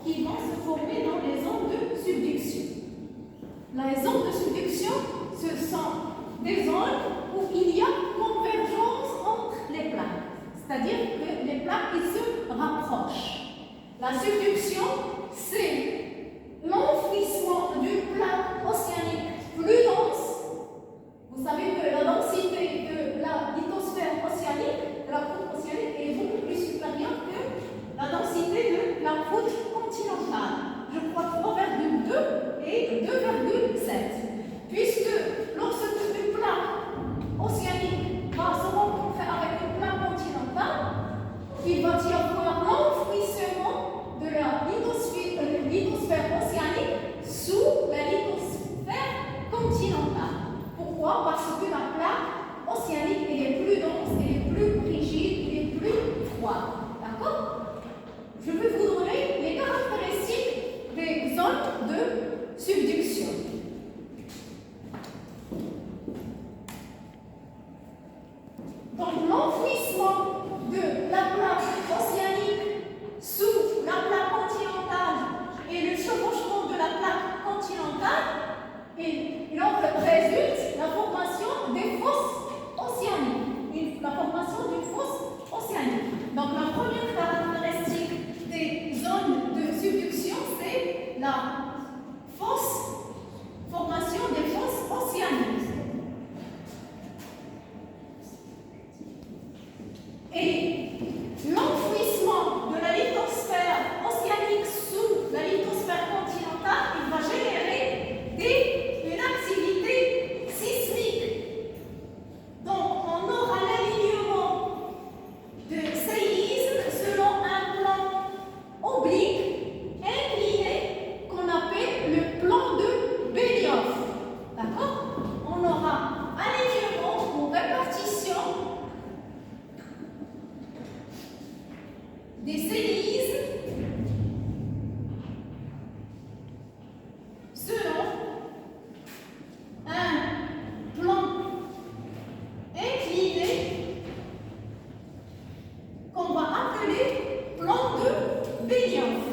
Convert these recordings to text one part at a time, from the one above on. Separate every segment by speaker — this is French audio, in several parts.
Speaker 1: qui vont se former dans les zones de subduction. Les zones de subduction, ce sont des zones où il y a convergence entre les plaques, c'est-à-dire que les plaques ils se rapprochent. La subduction, c'est l'enfouissement d'une plaque océanique plus dense. Vous savez que la densité de la lithosphère océanique, de la croûte océanique, est beaucoup plus supérieure que la densité de la croûte continentale. Je crois 3,2 et 2,7. Puisque lorsque une plaque océanique va se rencontrer avec une plaque continentale, il va y avoir l'enfouissement de la lithosphère océanique sous la lithosphère continentale. Pourquoi? Parce que la plaque océanique elle est plus dense, elle est plus rigide, elle est plus froide. D'accord? Je vais vous donner les caractéristiques des zones de subduction. Donc l'enfouissement de la plaque océanique sous la plaque continentale et le chevauchement de la plaque continentale, il en résulte la formation des fosses océaniques. La formation d'une fosse océanique. Donc la première caractéristique des zones de subduction, c'est la formation des fosses océaniques. Et l'enfouissement de la lithosphère océanique sous la lithosphère continentale, il va générer une activité sismique. Donc, on aura l'alignement de séismes selon un plan oblique, incliné, qu'on appelle le plan de Benioff. D'accord? On aura alignement ou répartition des séismes selon un plan incliné qu'on va appeler plan de Benioff.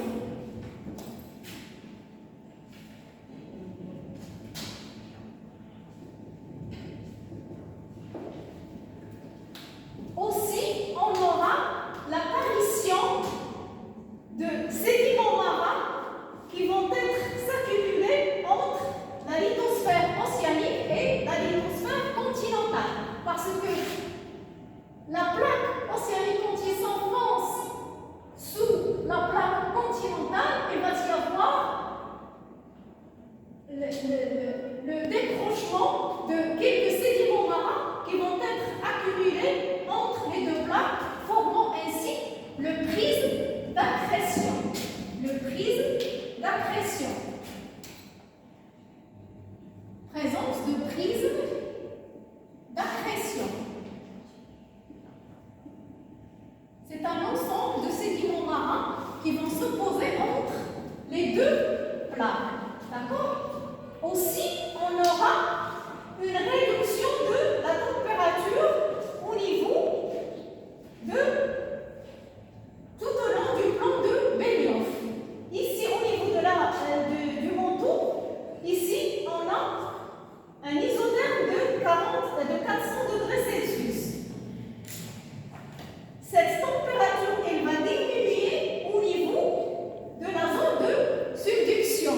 Speaker 1: Aussi, on aura l'apparition de sédiments marins qui vont s'accumuler entre la lithosphère océanique et la lithosphère continentale. Parce que la plaque océanique, quand il s'enfonce sous la plaque continentale, il va y avoir le décrochement de quelques sédiments marins qui vont être accumulés entre les deux plaques, formant ainsi le prisme d'accrétion. Le prisme d'accrétion. Présence de prisme d'accrétion. C'est un ensemble de sédiments marins qui vont se poser entre les deux plaques. D'accord? Aussi, on aura une réduction de la température au niveau de tout au long du plan de Benioff. Ici, au niveau du manteau, ici, on a un isotherme de 400 degrés Celsius. Cette température, elle va diminuer au niveau de la zone de subduction.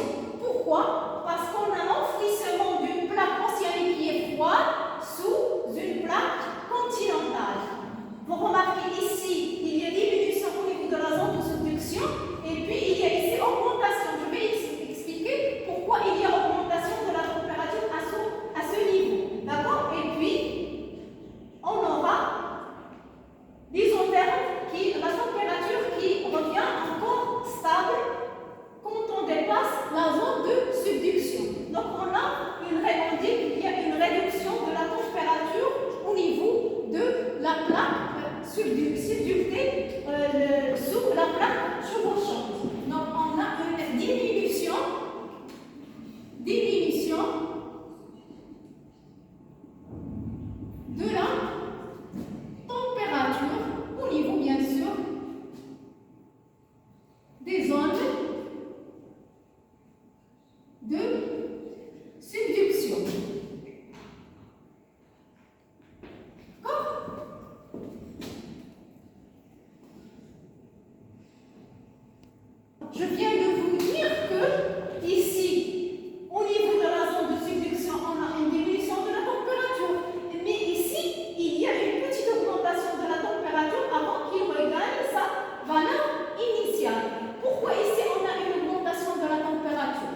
Speaker 1: Je viens de vous dire que ici, au niveau de la zone de subduction, on a une diminution de la température. Mais ici, il y a une petite augmentation de la température avant qu'il regagne sa valeur initiale. Pourquoi ici on a une augmentation de la température?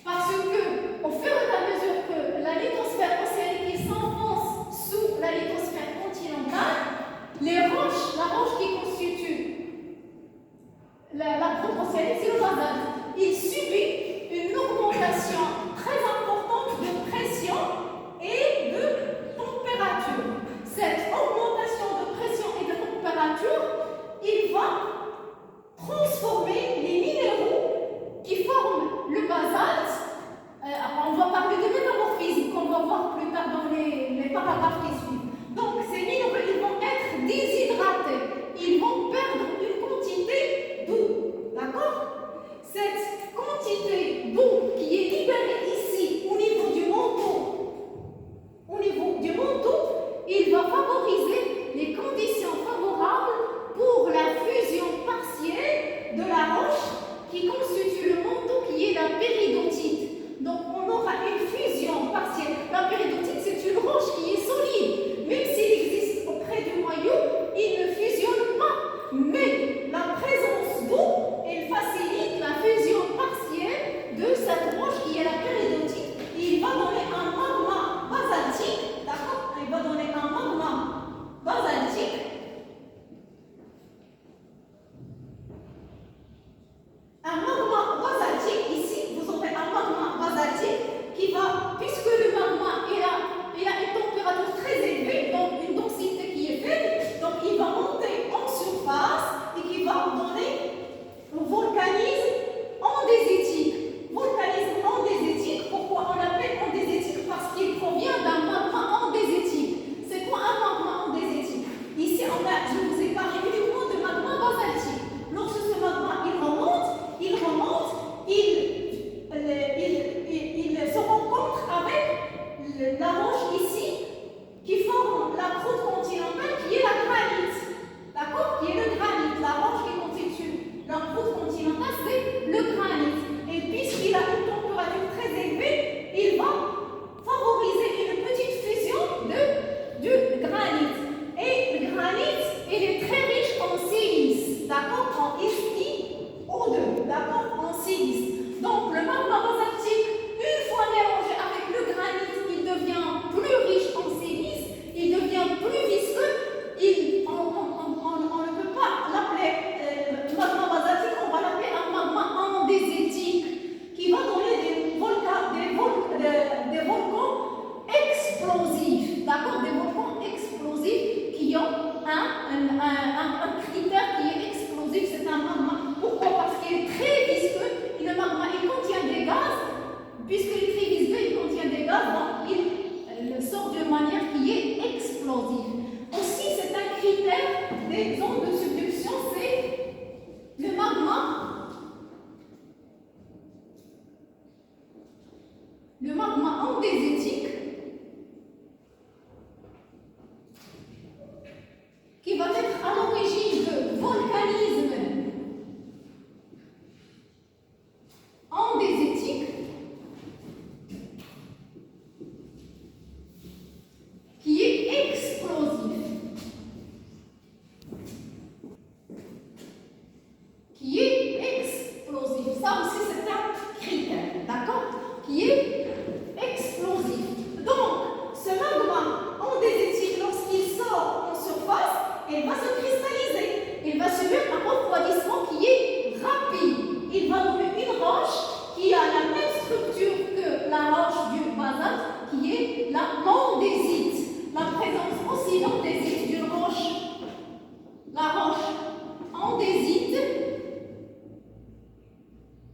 Speaker 1: Parce que au fur et à mesure que la lithosphère océanique s'enfonce sous la lithosphère continentale, la roche qui constitue la croûte océanique, c'est le basalte. Il subit une augmentation très importante de pression et de température. Cette augmentation de pression et de température, il va transformer les minéraux qui forment le basalte. On va parler de métamorphisme qu'on va voir plus tard dans les paragraphes qui suivent. Donc ces minéraux, ils vont être déshydratés. Ils vont perdre une quantité d'eau. D'accord? Cette quantité d'eau qui est libérée ici au niveau du manteau, il va favoriser les conditions favorables pour la fusion partielle de la roche qui constitue le manteau qui est la péridotite. Donc on aura une fusion partielle. La péridotite, c'est une roche qui est solide. Même s'il existe auprès du noyau, il ne fusionne pas. Mais la présence d'eau, elle facilite la fusion partielle de cette roche qui est la péridotite. Il va donner un magma basaltique. D'accord? Il va donner un magma basaltique. Un magma basaltique, ici, vous aurez un magma basaltique qui va, puisque le magma il a une température très élevée, donc une densité qui est faible, donc il va monter en surface et qui va donner le volcanisme andésitique. Volcanisme andésitique, pourquoi on l'appelle andésitique? Parce qu'il provient d'un magma andésitique. C'est quoi un magma andésitique? Ici, je vous ai parlé uniquement de magma basaltique. Lorsque ce magma il remonte, il se rencontre avec la roche ici qui forme la croûte continentale qui est la granite. D'accord? Qui est le granite. La roche qui constitue la croûte continentale, c'est le granite. Et puisqu'il a une température très élevée, il va favoriser une petite fusion du granit. Et le granit, il est très riche en silice. D'accord? En SiO2. D'accord? En silice. Donc, le magma basaltique, une fois mélangé avec le granit, il devient plus riche en silice, il devient plus visqueux. On ne peut pas l'appeler magma basaltique, on va l'appeler un magma andésitique qui va donner des volcans explosifs. D'accord? Des volcans explosifs qui ont un critère qui est explosif, c'est un magma. Pourquoi? Parce qu'il est très visqueux. Et le magma, il contient des gaz. Puisqu'il est très visqueux, il contient des gaz, donc il sort d'une manière qui est explosive. Aussi, c'est un critère des zones de subduction, c'est le magma andésitique qui va être à l'origine de volcanisme andésitique qui est explosif. Ça aussi, c'est un critère, d'accord? Qui est explosif. Donc, ce magma andésitique, lorsqu'il sort en surface, il va se cristalliser. Il va subir un refroidissement qui est rapide. Il va donner une roche qui a la même structure que la roche du basalte, qui est la andésite. La présence aussi d'andésite d'une roche, la roche andésite,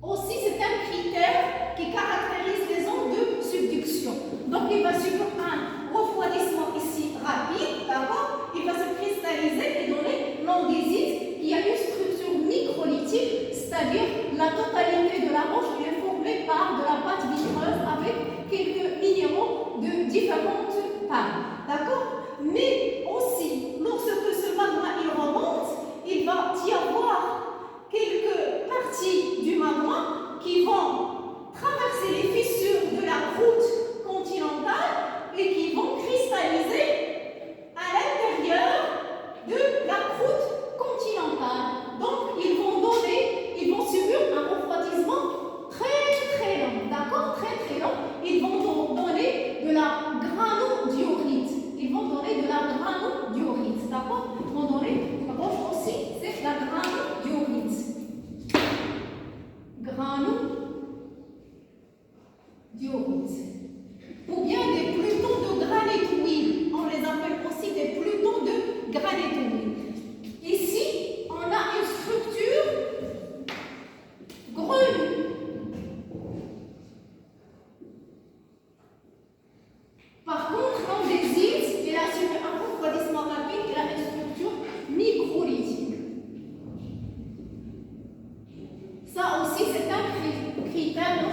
Speaker 1: aussi c'est un critère qui caractérise les zones de subduction. Donc il va subir un refroidissement ici rapide, d'accord? Il va se cristalliser et donner l'andésite qui a une structure microlithique, c'est-à-dire la totalité de la roche est formée par de la pâte vitreuse avec quelques minéraux de différentes tailles, d'accord? Mais aussi, lorsque ce magma il remonte, il va y avoir quelques parties qui vont traverser les fissures de la croûte continentale et qui vont cristalliser à l'intérieur de la croûte continentale. Donc, ils vont subir un refroidissement très long, d'accord? Très long. Ils vont donner de la granodiorite. Ils vont donner de la granodiorite, d'accord? Ils vont donner, la gauche aussi, c'est la granodiorite. Granodiorite. Ou bien des plutons de granitoïdes. On les appelle aussi des plutons de granitoïdes. Ici, on a une structure grue. Par contre, on hésite, il a subi un refroidissement rapide, il a une structure microlithique. Ça aussi, c'est un critère non